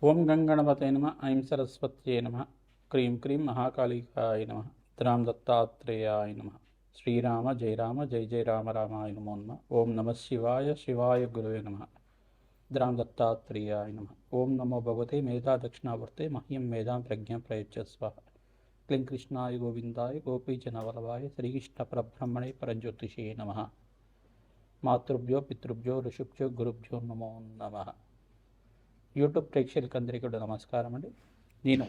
ఓం గంగణపతే నమ ఐం సరస్వత్యే నమ క్రీం క్రీం మహాకాళికాయ నమ ద్రాం దత్తాత్రేయాయ నమ శ్రీరామ జయ రామ జయ జయ రామ రామాయ నమో నమ ఓం నమ శివాయ శివాయ గురువే నమ ద్రాం దత్తాత్రేయాయ నమ ఓం నమో భగవతే మేధా దక్షిణావర్తే మహ్యం మేధాం ప్రజ్ఞాం ప్రయచ్చస్వ క్లీం కృష్ణాయ గోవిందాయ గోపీజనవల్లభాయ శ్రీకృష్ణ పరబ్రహ్మణే పరజ్యోతిషే నమ మాతృభ్యో పితృభ్యో ఋషుభ్యో గురుభ్యో నమో నమ. యూట్యూబ్ ప్రేక్షకులకు అందరికీ కూడా నమస్కారం అండి. నేను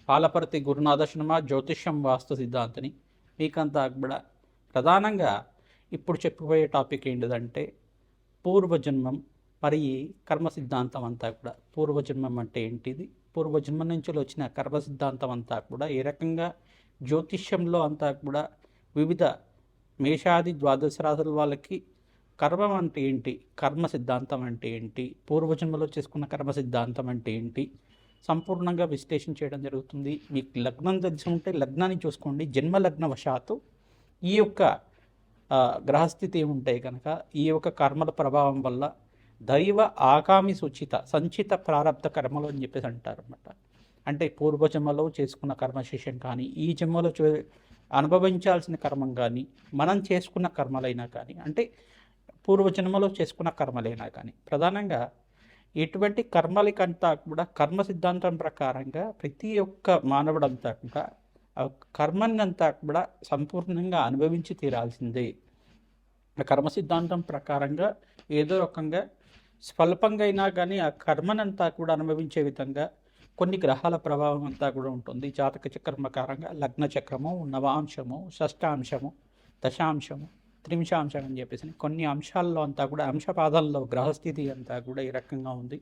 పాలపర్తి గురునాథ శర్మ జ్యోతిష్యం వాస్తు సిద్ధాంతిని. మీకంతా కూడా ప్రధానంగా ఇప్పుడు చెప్పబోయే టాపిక్ ఏంటిదంటే పూర్వజన్మం మరి కర్మ సిద్ధాంతం అంతా కూడా. పూర్వజన్మం అంటే ఏంటిది, పూర్వజన్మం నుంచి వచ్చిన కర్మ సిద్ధాంతం అంతా కూడా ఏ రకంగా జ్యోతిష్యంలో అంతా కూడా వివిధ మేషాది ద్వాదశ రాశుల వాళ్ళకి కర్మం అంటే ఏంటి, కర్మ సిద్ధాంతం అంటే ఏంటి, పూర్వజన్మలో చేసుకున్న కర్మ సిద్ధాంతం అంటే ఏంటి సంపూర్ణంగా విశ్లేషణ చేయడం జరుగుతుంది. మీకు లగ్నం తెలిసి ఉంటే లగ్నాన్ని చూసుకోండి. జన్మ లగ్న వశాత్తు ఈ యొక్క గ్రహస్థితి ఉంటాయి కనుక ఈ యొక్క కర్మల ప్రభావం వల్ల దైవ ఆగామి సూచిత సంచిత ప్రారంభ కర్మలు అని చెప్పేసి అంటారు అన్నమాట. అంటే పూర్వజన్మలో చేసుకున్న కర్మశేషం కానీ ఈ జన్మలో అనుభవించాల్సిన కర్మం కానీ మనం చేసుకున్న కర్మలైనా కానీ అంటే పూర్వజన్మలో చేసుకున్న కర్మలైనా కానీ ప్రధానంగా ఎటువంటి కర్మలకంతా కూడా కర్మ సిద్ధాంతం ప్రకారంగా ప్రతి ఒక్క మానవుడంతా కూడా ఆ కర్మనంతా కూడా సంపూర్ణంగా అనుభవించి తీరాల్సిందే. ఆ కర్మ సిద్ధాంతం ప్రకారంగా ఏదో రకంగా స్వల్పంగా అయినా కానీ ఆ కర్మనంతా కూడా అనుభవించే విధంగా కొన్ని గ్రహాల ప్రభావం అంతా కూడా ఉంటుంది. జాతక చక్రం ప్రకారంగా లగ్న చక్రము, నవాంశము, షష్టాంశము, దశాంశము, త్రింశాంశం అని చెప్పేసి కొన్ని అంశాల్లో అంతా కూడా అంశపాదాల్లో గ్రహస్థితి అంతా కూడా ఈ రకంగా ఉంది.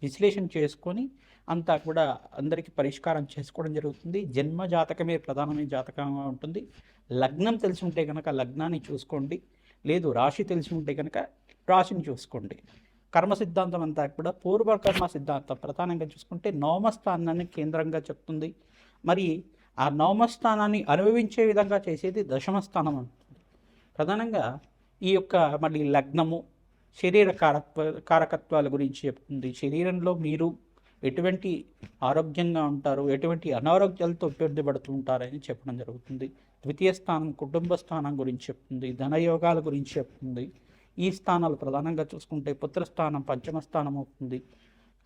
విశ్లేషణ చేసుకొని అంతా కూడా అందరికీ పరిష్కారం చేసుకోవడం జరుగుతుంది. జన్మ జాతకమే ప్రధానమైన జాతకంగా ఉంటుంది. లగ్నం తెలిసి ఉంటే కనుక లగ్నాన్ని చూసుకోండి, లేదు రాశి తెలిసి ఉంటే కనుక రాశిని చూసుకోండి. కర్మ సిద్ధాంతం అంతా కూడా పూర్వకర్మ సిద్ధాంతం ప్రధానంగా చూసుకుంటే నవమస్థానాన్ని కేంద్రంగా చెప్తుంది. మరి ఆ నవమస్థానాన్ని అనుభవించే విధంగా చేసేది దశమస్థానం అంటుంది. ప్రధానంగా ఈ యొక్క మళ్ళీ లగ్నము శరీర కారకత్వాల గురించి చెప్తుంది. శరీరంలో మీరు ఎటువంటి ఆరోగ్యంగా ఉంటారు, ఎటువంటి అనారోగ్యాలతో ఇబ్బంది పడుతూ ఉంటారని చెప్పడం జరుగుతుంది. ద్వితీయ స్థానం కుటుంబ స్థానం గురించి చెప్తుంది, ధనయోగాల గురించి చెప్తుంది. ఈ స్థానాలు ప్రధానంగా చూసుకుంటే పుత్రస్థానం పంచమ స్థానం అవుతుంది.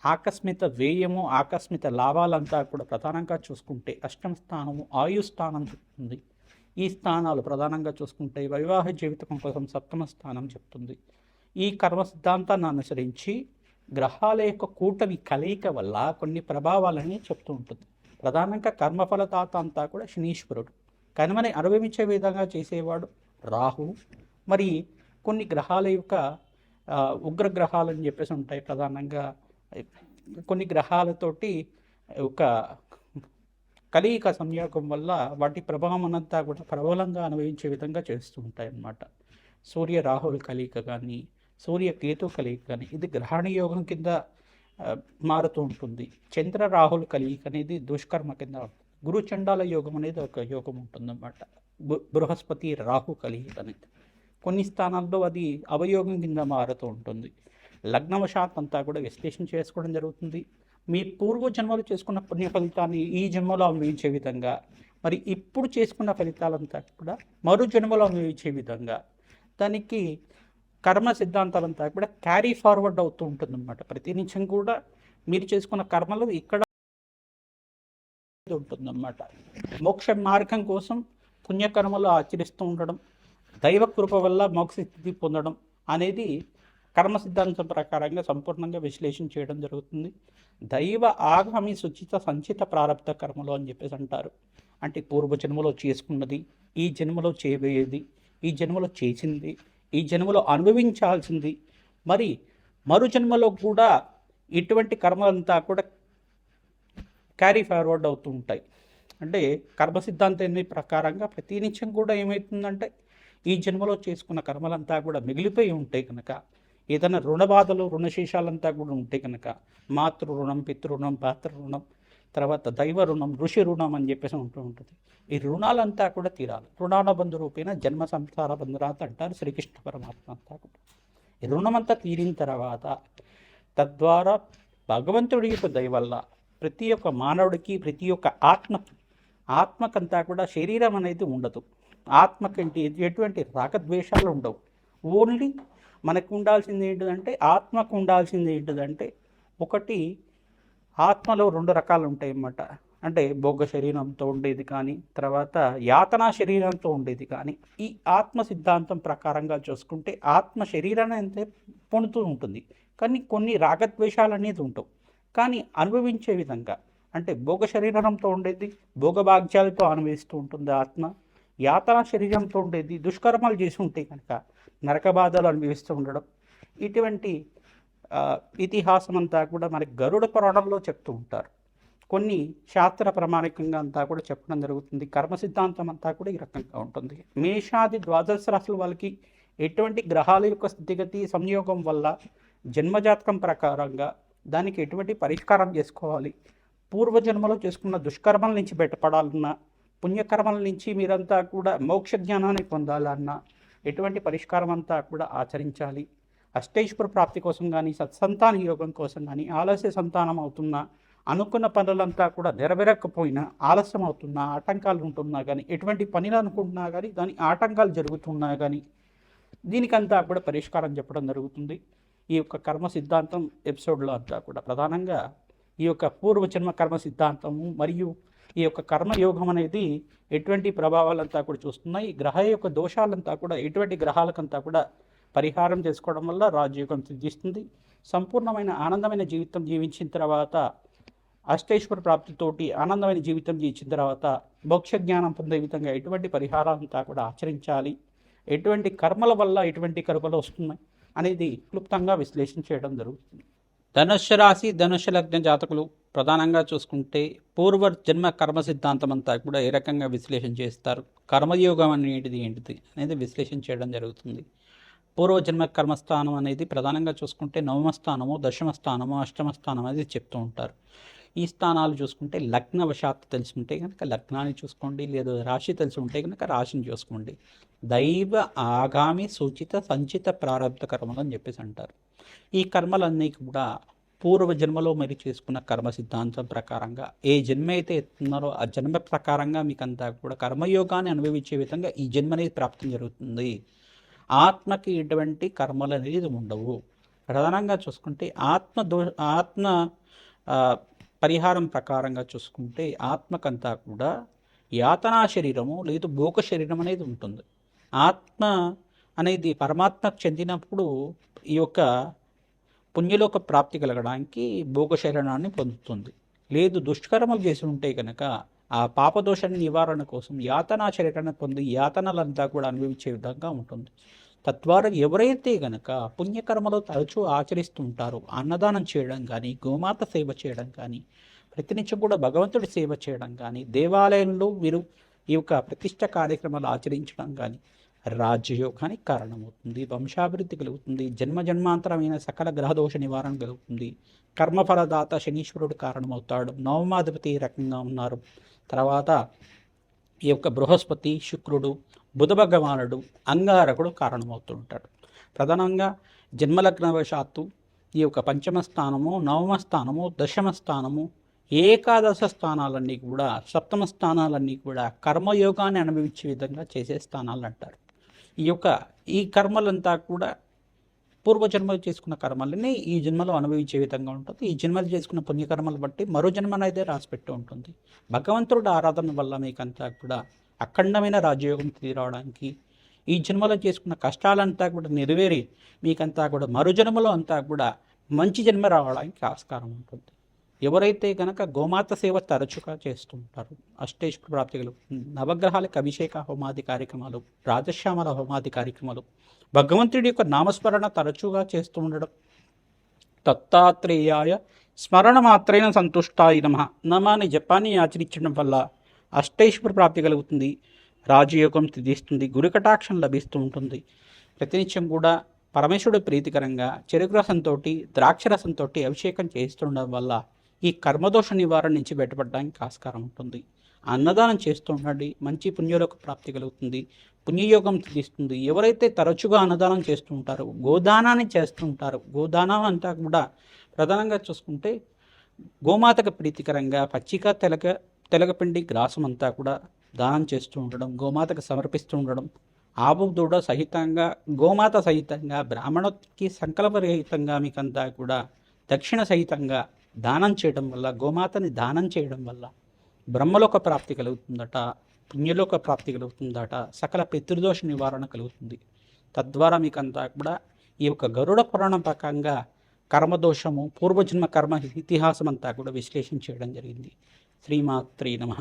ఆకస్మిక వ్యయము ఆకస్మిక లాభాలంతా కూడా ప్రధానంగా చూసుకుంటే అష్టమ స్థానము ఆయు స్థానం చెప్తుంది. ఈ స్థానాలు ప్రధానంగా చూసుకుంటే వైవాహిక జీవితం కోసం సప్తమ స్థానం చెప్తుంది. ఈ కర్మ సిద్ధాంతాన్ని అనుసరించి గ్రహాల యొక్క కూటమి కలయిక వల్ల కొన్ని ప్రభావాలని చెప్తూ ఉంటుంది. ప్రధానంగా కర్మఫలదాత అంతా కూడా శనీశ్వరుడు, కర్మని అనుభవించే విధంగా చేసేవాడు రాహువు. మరి కొన్ని గ్రహాల యొక్క ఉగ్రగ్రహాలు అని చెప్పేసి ఉంటాయి. ప్రధానంగా కొన్ని గ్రహాలతోటి ఒక కలయిక సంయోగం వల్ల వాటి ప్రభావం అంతా కూడా ప్రబలంగా అనుభవించే విధంగా చేస్తూ ఉంటాయి అన్నమాట. సూర్య రాహుల్ కలయిక కానీ సూర్య కేతు కలయిక కానీ ఇది గ్రహణ యోగం కింద మారుతూ ఉంటుంది. చంద్ర రాహుల్ కలయిక అనేది దుష్కర్మ కింద ఉంటుంది. గురు చండాల యోగం అనేది ఒక యోగం ఉంటుందన్నమాట. బృహస్పతి రాహు కలయిక అనేది కొన్ని స్థానాల్లో అది అవయోగం కింద మారుతూ ఉంటుంది. లగ్నవశాత్ అంతా కూడా విశ్లేషణ చేసుకోవడం జరుగుతుంది. మీ పూర్వజన్మలు చేసుకున్న పుణ్య ఫలితాన్ని ఈ జన్మలో అనుభవించే విధంగా, మరి ఇప్పుడు చేసుకున్న ఫలితాలంతా కూడా మరో జన్మలో అనుభవించే విధంగా దానికి కర్మ సిద్ధాంతాలంతా కూడా క్యారీ ఫార్వర్డ్ అవుతూ ఉంటుందన్నమాట. ప్రతి నిమిషం కూడా మీరు చేసుకున్న కర్మలు ఇక్కడ ఉంటుందన్నమాట. మోక్ష మార్గం కోసం పుణ్యకర్మలు ఆచరిస్తూ ఉండడం, దైవ కృప వల్ల మోక్ష స్థితి పొందడం అనేది కర్మ సిద్ధాంతం ప్రకారంగా సంపూర్ణంగా విశ్లేషణ చేయడం జరుగుతుంది. దైవ ఆగామి సుచిత సంచిత ప్రారంభ కర్మలు అని చెప్పేసి అంటారు. అంటే పూర్వజన్మలో చేసుకున్నది, ఈ జన్మలో చేయబోయేది, ఈ జన్మలో చేసింది, ఈ జన్మలో అనుభవించాల్సింది, మరి మరు జన్మలో కూడా ఇటువంటి కర్మలంతా కూడా క్యారీ ఫార్వర్డ్ అవుతూ ఉంటాయి. అంటే కర్మ సిద్ధాంతం ప్రకారంగా ప్రతి నిత్యం కూడా ఏమవుతుందంటే ఈ జన్మలో చేసుకున్న కర్మలంతా కూడా మిగిలిపోయి ఉంటాయి కనుక ఏదైనా రుణ బాధలు రుణశేషాలంతా కూడా ఉంటాయి కనుక మాతృ రుణం, పితృ పాత్ర రుణం, తర్వాత దైవ రుణం, ఋషి రుణం అని చెప్పేసి ఉంటూ ఉంటుంది. ఈ రుణాలంతా కూడా తీరాలి. రుణాల బంధు రూపేణ జన్మ సంసార బంధురాత అంటారు శ్రీకృష్ణ పరమాత్మ అంతా కూడా. ఈ రుణమంతా తీరిన తర్వాత తద్వారా భగవంతుడి యొక్క దయ వల్ల ప్రతి ఒక్క మానవుడికి, ప్రతి ఒక్క ఆత్మకంతా కూడా శరీరం అనేది ఉండదు. ఆత్మకంటే ఎటువంటి రాగద్వేషాలు ఉండవు. ఓన్లీ మనకు ఉండాల్సింది ఏంటిదంటే, ఆత్మకు ఉండాల్సింది ఏంటిదంటే, ఒకటి ఆత్మలో 2 రకాలు ఉంటాయి అన్నమాట. అంటే భోగ శరీరంతో ఉండేది కానీ, తర్వాత యాతనా శరీరంతో ఉండేది కానీ. ఈ ఆత్మ సిద్ధాంతం ప్రకారంగా చూసుకుంటే ఆత్మ శరీరాన్ని అంతే పొందుతూ ఉంటుంది, కానీ కొన్ని రాగద్వేషాలు అనేది ఉంటావు. కానీ అనుభవించే విధంగా అంటే భోగ శరీరంతో ఉండేది భోగభాగ్యాలతో అనుభవిస్తూ ఉంటుంది ఆత్మ. యాతనా శరీరంతో ఉండేది దుష్కర్మాలు చేసి ఉంటే కనుక నరక బాధలు అనుభవిస్తూ ఉండడం. ఇటువంటి ఇతిహాసం అంతా కూడా మనకి గరుడ పురాణంలో చెప్తూ ఉంటారు. కొన్ని శాస్త్ర ప్రామాణికంగా అంతా కూడా చెప్పడం జరుగుతుంది. కర్మ సిద్ధాంతం అంతా కూడా ఈ రకంగా ఉంటుంది. మేషాది ద్వాదశ రాశుల వాళ్ళకి ఎటువంటి గ్రహాల యొక్క స్థితిగతి సంయోగం వల్ల జన్మజాతకం ప్రకారంగా దానికి ఎటువంటి పరిష్కారం చేసుకోవాలి, పూర్వజన్మలో చేసుకున్న దుష్కర్మల నుంచి బయటపడాలన్నా, పుణ్యకర్మల నుంచి మీరంతా కూడా మోక్ష జ్ఞానాన్ని పొందాలన్నా ఎటువంటి పరిష్కారం అంతా కూడా ఆచరించాలి. అష్టైశ్వర ప్రాప్తి కోసం కానీ, సత్సంతాన యోగం కోసం కానీ, ఆలస్య సంతానం అవుతున్నా, అనుకున్న పనులంతా కూడా నెరవేరకపోయినా, ఆలస్యం అవుతున్నా, ఆటంకాలు ఉంటున్నా కానీ, ఎటువంటి పనులు అనుకుంటున్నా కానీ దాని ఆటంకాలు జరుగుతున్నా కానీ దీనికంతా కూడా పరిష్కారం చెప్పడం జరుగుతుంది. ఈ యొక్క కర్మ సిద్ధాంతం ఎపిసోడ్లో అంతా కూడా ప్రధానంగా ఈ యొక్క పూర్వజన్మ కర్మ సిద్ధాంతము మరియు ఈ యొక్క కర్మయోగం అనేది ఎటువంటి ప్రభావాలంతా కూడా చూస్తున్నాయి. గ్రహ యొక్క దోషాలంతా కూడా ఎటువంటి గ్రహాలకంతా కూడా పరిహారం చేసుకోవడం వల్ల రాజయోగం సిద్ధిస్తుంది. సంపూర్ణమైన ఆనందమైన జీవితం జీవించిన తర్వాత, అష్టైశ్వర ప్రాప్తితోటి ఆనందమైన జీవితం జీవించిన తర్వాత మోక్ష జ్ఞానం పొందే విధంగా ఎటువంటి పరిహారాలంతా కూడా ఆచరించాలి, ఎటువంటి కర్మల వల్ల ఎటువంటి కర్మలు వస్తున్నాయి అనేది క్లుప్తంగా విశ్లేషణ చేయడం జరుగుతుంది. ధనుస్సు రాశి, ధనుస్సు లగ్న జాతకులు ప్రధానంగా చూసుకుంటే పూర్వజన్మ కర్మ సిద్ధాంతం అంతా కూడా ఏ రకంగా విశ్లేషణ చేస్తారు, కర్మయోగం అనేది ఏంటిది అనేది విశ్లేషణ చేయడం జరుగుతుంది. పూర్వజన్మ కర్మస్థానం అనేది ప్రధానంగా చూసుకుంటే 9వ స్థానము, 10వ స్థానము, 8వ స్థానం అనేది చెప్తూ ఉంటారు. ఈ స్థానాలు చూసుకుంటే లగ్నవశాత్తు తెలుసుకుంటే కనుక లగ్నాన్ని చూసుకోండి, లేదా రాశి తెలిసి ఉంటే కనుక రాశిని చూసుకోండి. దైవ ఆగామి సూచిత సంచిత ప్రారంభ కర్మలు అని చెప్పేసి అంటారు. ఈ కర్మలన్నీ కూడా పూర్వజన్మలో మీరు చేసుకున్న కర్మ సిద్ధాంతం ప్రకారంగా ఏ జన్మ అయితే ఎత్తున్నారో ఆ జన్మ ప్రకారంగా మీకు అంతా కూడా కర్మయోగాన్ని అనుభవించే విధంగా ఈ జన్మ అనేది ప్రాప్తి జరుగుతుంది. ఆత్మకి ఎటువంటి కర్మలు అనేది ఉండవు. ప్రధానంగా చూసుకుంటే ఆత్మ పరిహారం ప్రకారంగా చూసుకుంటే ఆత్మకంతా కూడా యాతనా శరీరము లేదు భోగ శరీరం అనేది ఉంటుంది. ఆత్మ అనేది పరమాత్మకు చెందినప్పుడు ఈ యొక్క పుణ్యలోక ప్రాప్తి కలగడానికి భోగ శరీరాన్ని పొందుతుంది. లేదు దుష్కర్మలు చేసి ఉంటే కనుక ఆ పాపదోషాన్ని నివారణ కోసం యాతనా శరీరాన్ని పొంది యాతనలంతా కూడా అనుభవించే విధంగా ఉంటుంది. తద్వారా ఎవరైతే గనక పుణ్యకర్మలు తరచూ ఆచరిస్తుంటారో, అన్నదానం చేయడం కానీ, గోమాత సేవ చేయడం కానీ, ప్రతినిత్యం కూడా భగవంతుడి సేవ చేయడం కానీ, దేవాలయంలో మీరు ఈ యొక్క ప్రతిష్ట కార్యక్రమాలు ఆచరించడం కానీ రాజ్యయోగానికి కారణమవుతుంది. వంశాభివృద్ధి కలుగుతుంది. జన్మాంతరమైన సకల గ్రహదోష నివారణ కలుగుతుంది. కర్మఫలదాత శనీశ్వరుడు కారణమవుతాడు. నవమాధిపతి రకంగా ఉన్నారు. తర్వాత ఈ యొక్క బృహస్పతి, శుక్రుడు, బుధ భగవానుడు, అంగారకుడు కారణమవుతుంటాడు. ప్రధానంగా జన్మలగ్నవశాత్తు ఈ యొక్క 5వ స్థానము, 9వ స్థానము, 10వ స్థానము, ఏకాదశ స్థానాలన్నీ కూడా, 7వ స్థానాలన్నీ కూడా కర్మయోగాన్ని అనుభవించే విధంగా చేసే స్థానాలు అంటారు. ఈ కర్మలంతా కూడా పూర్వజన్మలు చేసుకున్న కర్మలని ఈ జన్మలో అనుభవించే విధంగా ఉంటుంది. ఈ జన్మలు చేసుకున్న పుణ్యకర్మలు బట్టి మరో జన్మ అనేది రాసిపెట్టి ఉంటుంది. భగవంతుడు ఆరాధన వల్ల మీకంతా కూడా అఖండమైన రాజయోగం తీరావడానికి, ఈ జన్మలో చేసుకున్న కష్టాలంతా కూడా నెరవేరి మీకంతా కూడా మరో జన్మలో అంతా కూడా మంచి జన్మ రావడానికి ఆస్కారం ఉంటుంది. ఎవరైతే కనుక గోమాత సేవ తరచుగా చేస్తుంటారు అష్టైశ్వర ప్రాప్తి కలుగుతుంది. నవగ్రహాలకు అభిషేక హోమాది కార్యక్రమాలు, రాజశ్యామల హోమాది కార్యక్రమాలు, భగవంతుడి యొక్క నామస్మరణ తరచుగా చేస్తూ ఉండడం, దత్తాత్రేయాయ స్మరణ మాత్రైన సంతుష్టాయ నమః నామాన్ని జపాన్ని ఆచరించడం వల్ల అష్టైశ్వర ప్రాప్తి కలుగుతుంది. రాజయోగం సిద్ధిస్తుంది. గురుకటాక్షం లభిస్తూ ఉంటుంది. ప్రతినిత్యం కూడా పరమేశ్వరుడు ప్రీతికరంగా చెరుకు రసంతో, ద్రాక్షరసంతో అభిషేకం చేస్తుండడం వల్ల ఈ కర్మదోష నివారణ నుంచి బయటపడడానికి ఆస్కారం ఉంటుంది. అన్నదానం చేస్తూ ఉండండి. మంచి పుణ్యలోక ప్రాప్తి కలుగుతుంది. పుణ్యయోగం సిద్ధిస్తుంది. ఎవరైతే తరచుగా అన్నదానం చేస్తూ ఉంటారో, గోదానాన్ని చేస్తూ ఉంటారో, గోదానం అంతా కూడా ప్రధానంగా చూసుకుంటే గోమాతకు ప్రీతికరంగా పచ్చిక తెలగపిండి గ్రాసం అంతా కూడా దానం చేస్తూ ఉండడం, గోమాతకు సమర్పిస్తూ ఉండడం, ఆవు దూడ సహితంగా గోమాత సహితంగా బ్రాహ్మణుడికి సంకల్పరహితంగా మీకంతా కూడా దక్షిణ సహితంగా దానం చేయడం వల్ల, గోమాతని దానం చేయడం వల్ల బ్రహ్మలోక ప్రాప్తి కలుగుతుందట, పుణ్యలోక ప్రాప్తి కలుగుతుందట, సకల పితృదోష నివారణ కలుగుతుంది. తద్వారా మీకంతా కూడా ఈ యొక్క గరుడ పురాణం ప్రకారంగా కర్మదోషము, పూర్వజన్మ కర్మ ఇతిహాసం అంతా కూడా విశ్లేషణ చేయడం జరిగింది. శ్రీమాత్రే నమః.